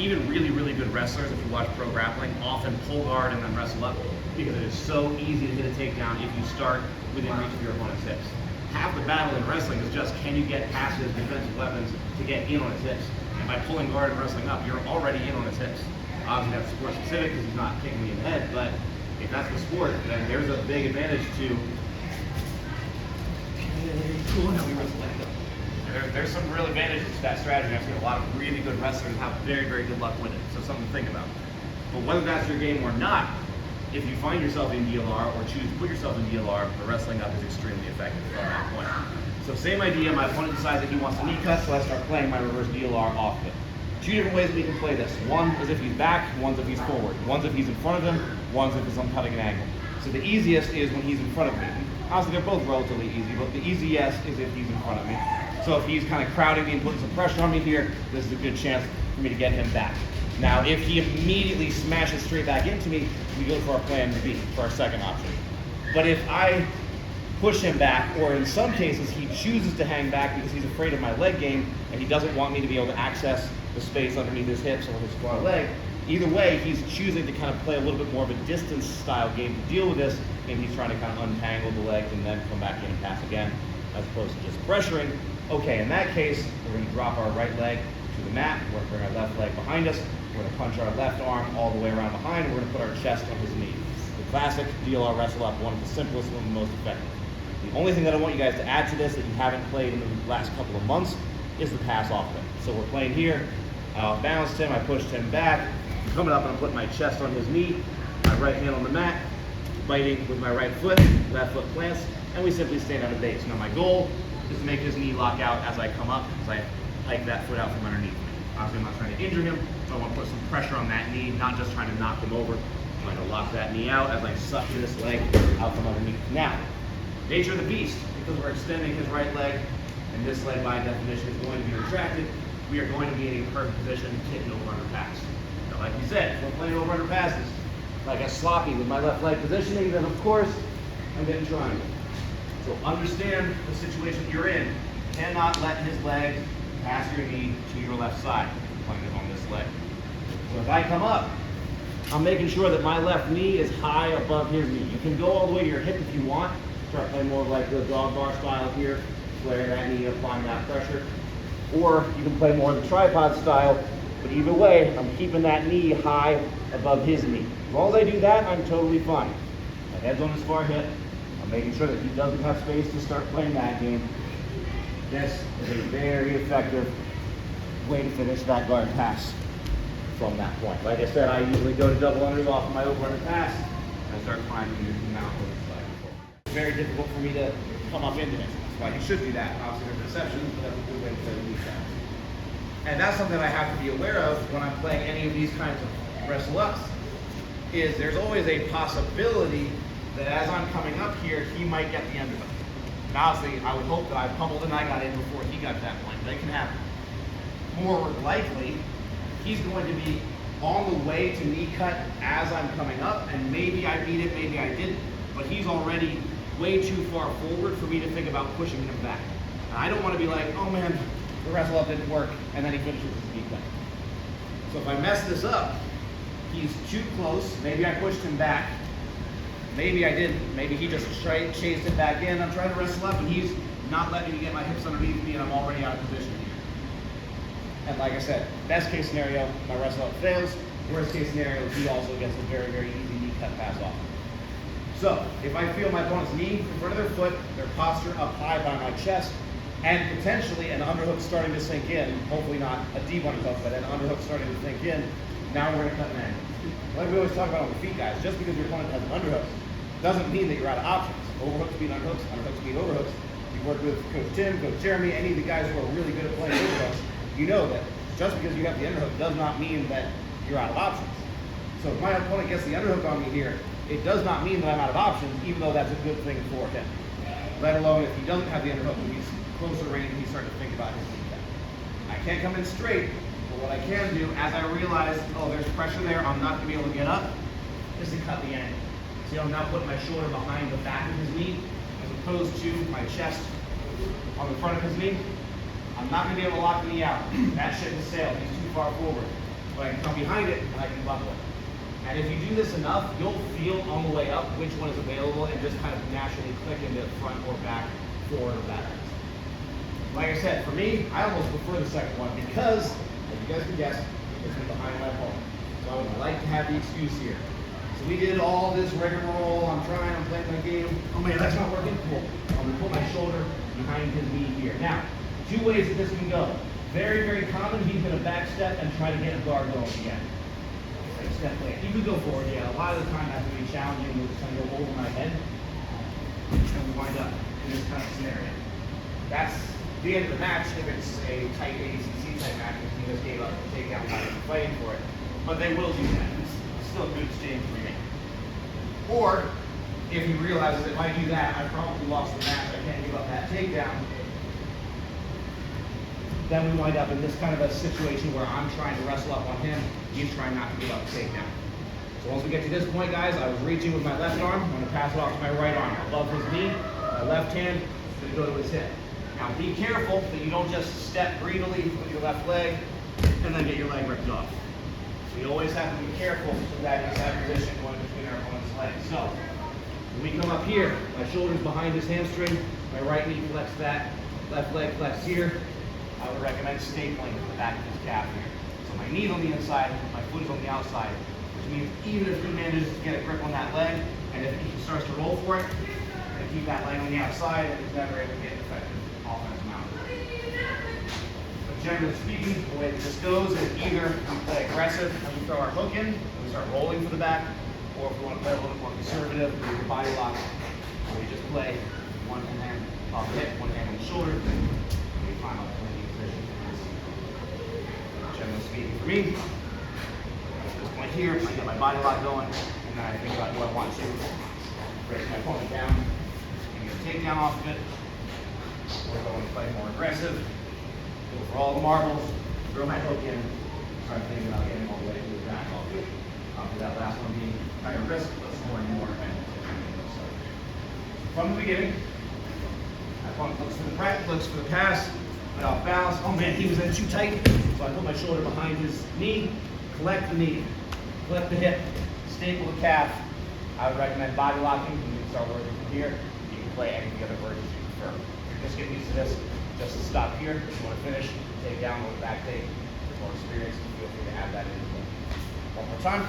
even really, really good wrestlers, if you watch pro grappling, often pull guard and then wrestle up because it is so easy to hit a takedown if you start within reach of your opponent's hips. Half the battle in wrestling is just, can you get past his defensive weapons to get in on his hips? And by pulling guard and wrestling up, you're already in on his hips. Obviously that's sport specific because he's not kicking me in the head, but if that's the sport, then there's a big advantage to there's some real advantages to that strategy. I've seen a lot of really good wrestlers have very, very good luck with it, so something to think about. But whether that's your game or not, if you find yourself in DLR or choose to put yourself in DLR, the wrestling up is extremely effective from that point. So same idea, my opponent decides that he wants a knee cut, so I start playing my reverse DLR off of it. Two different ways we can play this. One is if he's back, one's if he's forward. One's if he's in front of him, one's if I'm cutting an angle. So the easiest is when he's in front of me. Obviously they're both relatively easy, but the easiest is if he's in front of me. So if he's kind of crowding me and putting some pressure on me here, this is a good chance for me to get him back. Now, if he immediately smashes straight back into me, we go for our plan B, for our second option. But if I push him back, or in some cases he chooses to hang back because he's afraid of my leg game and he doesn't want me to be able to access the space underneath his hips or his far leg, either way, he's choosing to kind of play a little bit more of a distance style game to deal with this, and he's trying to kind of untangle the legs and then come back in and pass again, as opposed to just pressuring. Okay, in that case, we're going to drop our right leg to the mat, we're going to bring our left leg behind us, we're going to punch our left arm all the way around behind, and we're going to put our chest on his knee. The classic DLR wrestle up, one of the simplest, one of the most effective. The only thing that I want you guys to add to this that you haven't played in the last couple of months is the pass off of it. So we're playing here, I balanced him, I pushed him back, I'm coming up and I'm putting my chest on his knee, my right hand on the mat, biting with my right foot, left foot plants, and we simply stand out of base. Now my goal is to make his knee lock out as I come up, as I hike that foot out from underneath. Obviously I'm not trying to injure him, so I want to put some pressure on that knee, not just trying to knock him over. I'm trying to lock that knee out as I suck this leg out from underneath. Now, nature of the beast, because we're extending his right leg, and this leg by definition is going to be retracted, we are going to be in a perfect position to kick an over-under pass. Now, like we said, if we're playing over-under passes, if I get sloppy with my left leg positioning, then of course, I'm getting triangle. So understand the situation you're in. You cannot let his leg pass your knee to your left side, playing it on this leg. So if I come up, I'm making sure that my left knee is high above his knee. You can go all the way to your hip if you want. Start playing more like the dog bar style here, flaring that knee, applying that pressure. Or you can play more the tripod style, but either way, I'm keeping that knee high above his knee. As long as I do that, I'm totally fine. My head's on his far hip. I'm making sure that he doesn't have space to start playing that game. This is a very effective way to finish that guard pass from that point. Like I said, I usually go to double unders off of my over-under pass, and I start climbing into the mount of the side. It's very difficult for me to come up into it. That's why you should do that. Obviously, there's receptions, but that's a good way to play the weak pass. And that's something I have to be aware of when I'm playing any of these kinds of wrestle-ups, is there's always a possibility that as I'm coming up here, he might get the underhook. And obviously, I would hope that I pummeled and I got in before he got to that point. That can happen. More likely, he's going to be on the way to knee cut as I'm coming up, and maybe I beat it, maybe I didn't, but he's already way too far forward for me to think about pushing him back. And I don't want to be like, oh man, the wrestle up didn't work, and then he finishes his knee cut. So if I mess this up, he's too close, maybe I pushed him back, maybe I didn't, maybe he just chased it back in, I'm trying to wrestle up, and he's not letting me get my hips underneath me, and I'm already out of position here. And like I said, best case scenario, my wrestle up fails. Worst case scenario, he also gets a very, very easy knee cut pass off. So, if I feel my opponent's knee in front of their foot, their posture up high by my chest, and potentially an underhook starting to sink in, hopefully not a deep underhook, but an underhook starting to sink in, now we're going to cut an angle. Like we always talk about on the feet, guys, just because your opponent has an underhook doesn't mean that you're out of options. Overhook speed underhooks, underhook speed overhooks. You've worked with Coach Tim, Coach Jeremy, any of the guys who are really good at playing overhooks, you know that just because you have the underhook does not mean that you're out of options. So if my opponent gets the underhook on me here, it does not mean that I'm out of options, even though that's a good thing for him. Let alone if he doesn't have the underhook, when he's closer range, he's starting to think about his knee cut. I can't come in straight, but what I can do, as I realize, oh, there's pressure there, I'm not going to be able to get up, is to cut the angle. See, I'm now putting my shoulder behind the back of his knee, as opposed to my chest on the front of his knee. I'm not going to be able to lock the knee out. That ship has sailed. He's too far forward. but I can come behind it and I can buckle it. And if you do this enough, you'll feel on the way up which one is available and just kind of naturally click into front or back, forward or back. Like I said, for me, I almost prefer the second one because, as you guys can guess, it's from behind my opponent. So I would like to have the excuse here. So we did all this rigmarole, I'm playing my game. Oh man, that's not working, cool. I'm gonna put my shoulder behind his knee here. Now, two ways that this can go. Very, very common, he's gonna back step and try to get a guard going again. Step away. You could go forward, yeah. A lot of the time that's going to be challenging. We're just going to go over my head and we wind up in this kind of scenario. That's the end of the match if it's a tight ACC type match and he just gave up the takedown, not even fighting for it. But they will do that. It's still a good exchange for me. Or if he realizes if I do that, I probably lost the match. I can't give up that takedown. Then we wind up in this kind of a situation where I'm trying to wrestle up on him. He's trying not to give up the takedown. So once we get to this point, guys, I was reaching with my left arm. I'm going to pass it off to my right arm above his knee. My left hand is going to go to his hip. Now be careful that you don't just step greedily with your left leg and then get your leg ripped off. So you always have to be careful so that he's that position going between our opponent's legs. So when we come up here, my shoulder's behind his hamstring. My right knee flex that. Left leg flex here. I would recommend stapling the back of his calf here. So my knee's on the inside, my foot is on the outside, which means even if he manages to get a grip on that leg, and if he starts to roll for it, and keep that leg on the outside, and he's never able to get an effective offensive mount. But generally speaking, the way that this goes is either we play aggressive and we throw our hook in, and we start rolling for the back, or if we want to play a little more conservative, we do body lock, and we just play one hand off the hip, one hand on the shoulder, and we climb up to the knee position. Generally speaking for me, at this point here, I get my body lock going, and then I think about do I want to break my opponent down and get a takedown off of it, or do I want to play more aggressive, go for all the marbles, throw my hook in, start thinking about getting all the way to the back off it. That last one being higher risk, but more and more. So, from the beginning, my opponent looks for the prep, looks for the pass, but off balance. Oh man, he was in too tight. So I put my shoulder behind his knee, collect the knee, collect the hip, staple the calf. I would recommend body locking. You can start working from here. You can play any of the other versions you prefer. If you're just getting used to this, just to stop here. If you want to finish, take down with back take. More experience, feel free to add that in. One more time.